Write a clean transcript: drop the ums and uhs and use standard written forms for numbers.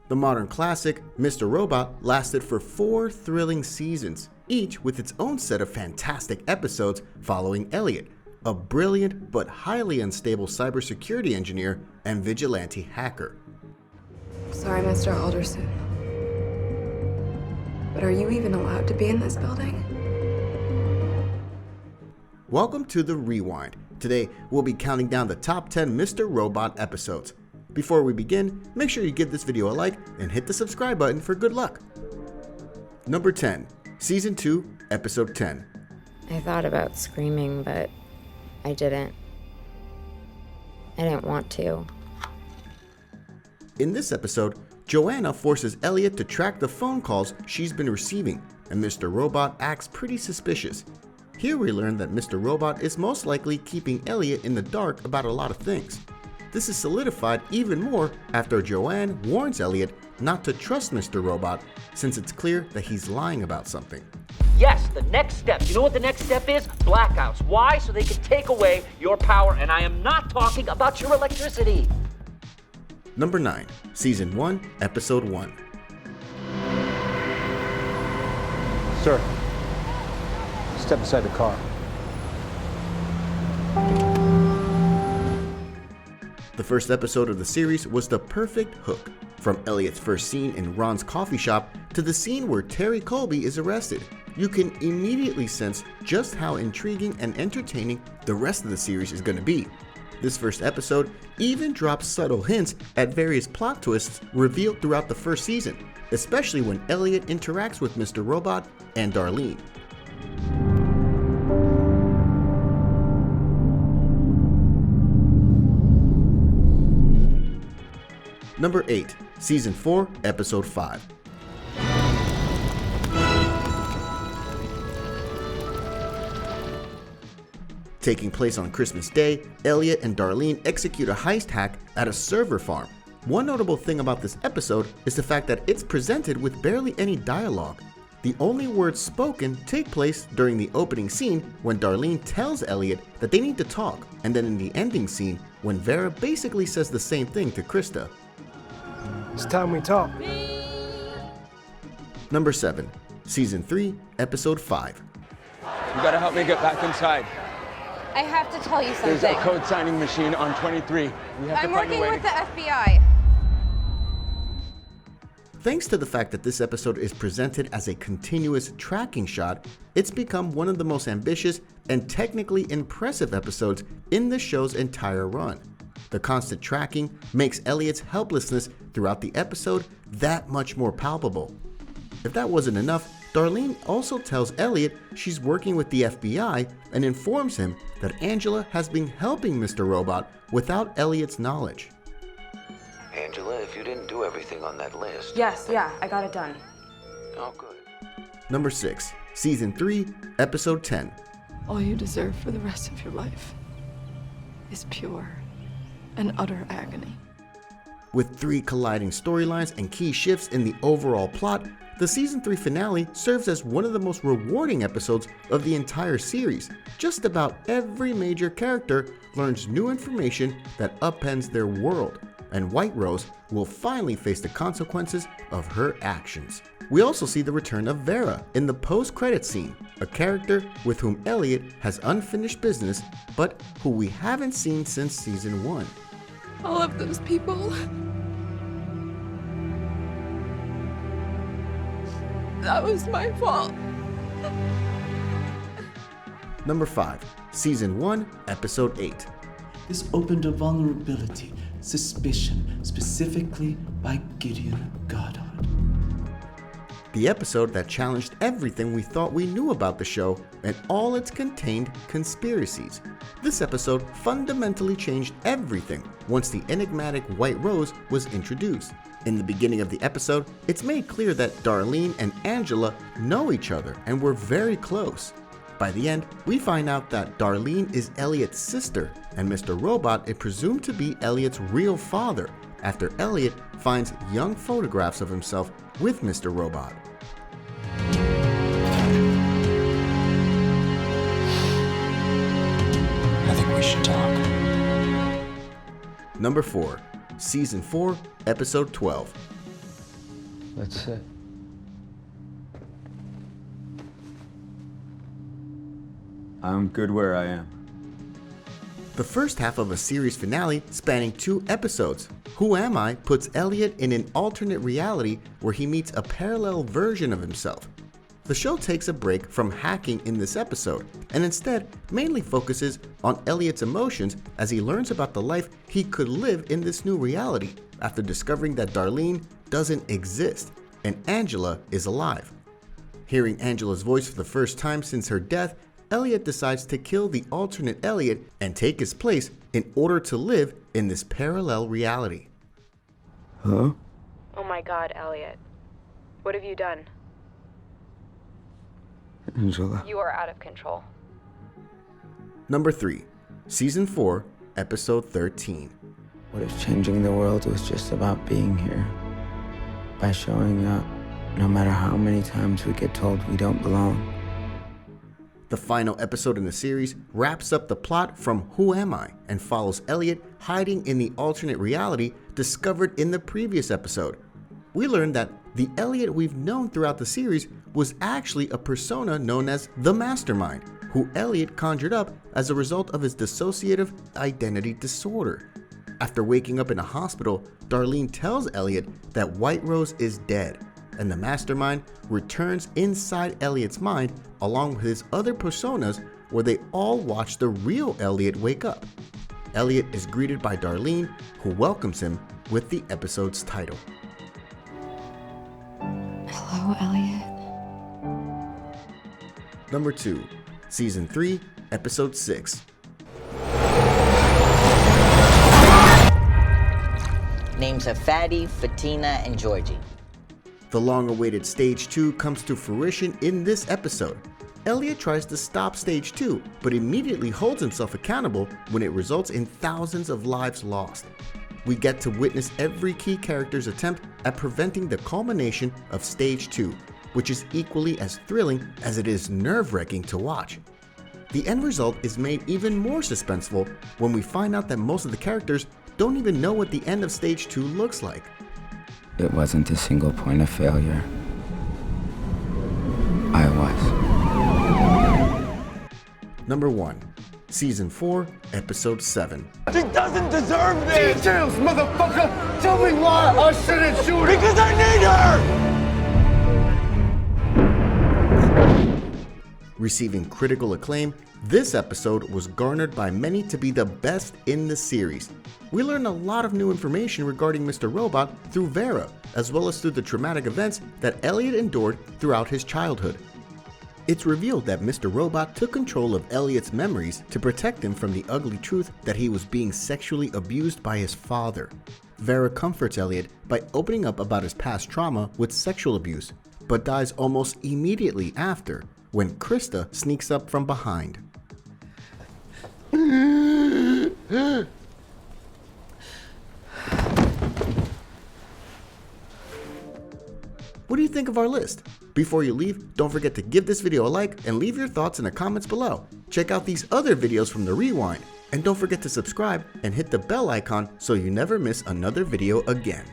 The modern classic, Mr. Robot, lasted for 4 thrilling seasons, each with its own set of fantastic episodes following Elliot, a brilliant but highly unstable cybersecurity engineer and vigilante hacker. Sorry, Mr. Alderson. But are you even allowed to be in this building? Welcome to The Rewind. Today, we'll be counting down the top 10 Mr. Robot episodes. Before we begin, make sure you give this video a like and hit the subscribe button for good luck. Number 10, Season 2, Episode 10. I thought about screaming, but I didn't. I didn't want to. In this episode, Joanna forces Elliot to track the phone calls she's been receiving, and Mr. Robot acts pretty suspicious. Here we learn that Mr. Robot is most likely keeping Elliot in the dark about a lot of things. This is solidified even more after Joanne warns Elliot not to trust Mr. Robot, since it's clear that he's lying about something. Yes, the next step. You know what the next step is? Blackouts. Why? So they can take away your power, and I am not talking about your electricity. Number 9, Season 1, Episode 1. Sir, step inside the car. The first episode of the series was the perfect hook. From Elliot's first scene in Ron's coffee shop to the scene where Terry Colby is arrested, you can immediately sense just how intriguing and entertaining the rest of the series is going to be. This first episode even drops subtle hints at various plot twists revealed throughout the first season, especially when Elliot interacts with Mr. Robot and Darlene. Number 8, Season 4, Episode 5. Taking place on Christmas Day, Elliot and Darlene execute a heist hack at a server farm. One notable thing about this episode is the fact that it's presented with barely any dialogue. The only words spoken take place during the opening scene when Darlene tells Elliot that they need to talk, and then in the ending scene when Vera basically says the same thing to Krista. It's time we talk. Number 7, Season 3, Episode 5. You gotta help me get back inside. I have to tell you There's something. a code signing machine on 23. We have I'm to find a working way with to... the FBI. Thanks to the fact that this episode is presented as a continuous tracking shot, it's become one of the most ambitious and technically impressive episodes in the show's entire run. The constant tracking makes Elliot's helplessness throughout the episode that much more palpable. If that wasn't enough, Darlene also tells Elliot she's working with the FBI and informs him that Angela has been helping Mr. Robot without Elliot's knowledge. Angela, if you didn't do everything on that list... Yes, I got it done. Oh, good. Number 6, Season 3, Episode 10. All you deserve for the rest of your life is pure and utter agony. With 3 colliding storylines and key shifts in the overall plot, the Season 3 finale serves as one of the most rewarding episodes of the entire series. Just about every major character learns new information that upends their world, and White Rose will finally face the consequences of her actions. We also see the return of Vera in the post-credits scene, a character with whom Elliot has unfinished business, but who we haven't seen since Season 1. All of those people. That was my fault. Number 5, Season 1, Episode 8. This opened a vulnerability, suspicion, specifically by Gideon Goddard. The episode that challenged everything we thought we knew about the show and all its contained conspiracies. This episode fundamentally changed everything once the enigmatic White Rose was introduced. In the beginning of the episode, it's made clear that Darlene and Angela know each other and were very close. By the end, we find out that Darlene is Elliot's sister, and Mr. Robot is presumed to be Elliot's real father, after Elliot finds young photographs of himself with Mr. Robot. I think we should talk. Number 4, Season 4, Episode 12. Let's sit. I'm good where I am. The first half of a series finale spanning 2 episodes, Who Am I puts Elliot in an alternate reality where he meets a parallel version of himself. The show takes a break from hacking in this episode and instead mainly focuses on Elliot's emotions as he learns about the life he could live in this new reality after discovering that Darlene doesn't exist and Angela is alive. Hearing Angela's voice for the first time since her death, Elliot decides to kill the alternate Elliot and take his place in order to live in this parallel reality. Huh? Oh my God, Elliot. What have you done? Angela. You are out of control. Number 3, Season 4, Episode 13. What if changing the world was just about being here? By showing up, no matter how many times we get told we don't belong. The final episode in the series wraps up the plot from Who Am I and follows Elliot hiding in the alternate reality discovered in the previous episode. We learn that the Elliot we've known throughout the series was actually a persona known as the Mastermind, who Elliot conjured up as a result of his dissociative identity disorder. After waking up in a hospital, Darlene tells Elliot that White Rose is dead, and the Mastermind returns inside Elliot's mind along with his other personas where they all watch the real Elliot wake up. Elliot is greeted by Darlene, who welcomes him with the episode's title. Hello, Elliot. Number 2, Season 3, Episode 6. Names are Fatty, Fatina, and Georgie. The long-awaited Stage 2 comes to fruition in this episode. Elliot tries to stop Stage 2, but immediately holds himself accountable when it results in thousands of lives lost. We get to witness every key character's attempt at preventing the culmination of Stage 2, which is equally as thrilling as it is nerve-wracking to watch. The end result is made even more suspenseful when we find out that most of the characters don't even know what the end of Stage 2 looks like. It wasn't a single point of failure. I was. Number 1, Season 4, Episode 7. She doesn't deserve this! Details, motherfucker! Tell me why I shouldn't shoot her! Because I need her! Receiving critical acclaim, this episode was garnered by many to be the best in the series. We learn a lot of new information regarding Mr. Robot through Vera, as well as through the traumatic events that Elliot endured throughout his childhood. It's revealed that Mr. Robot took control of Elliot's memories to protect him from the ugly truth that he was being sexually abused by his father. Vera comforts Elliot by opening up about his past trauma with sexual abuse, but dies almost immediately after when Krista sneaks up from behind. What do you think of our list? Before you leave, don't forget to give this video a like and leave your thoughts in the comments below. Check out these other videos from the Rewind, and don't forget to subscribe and hit the bell icon so you never miss another video again.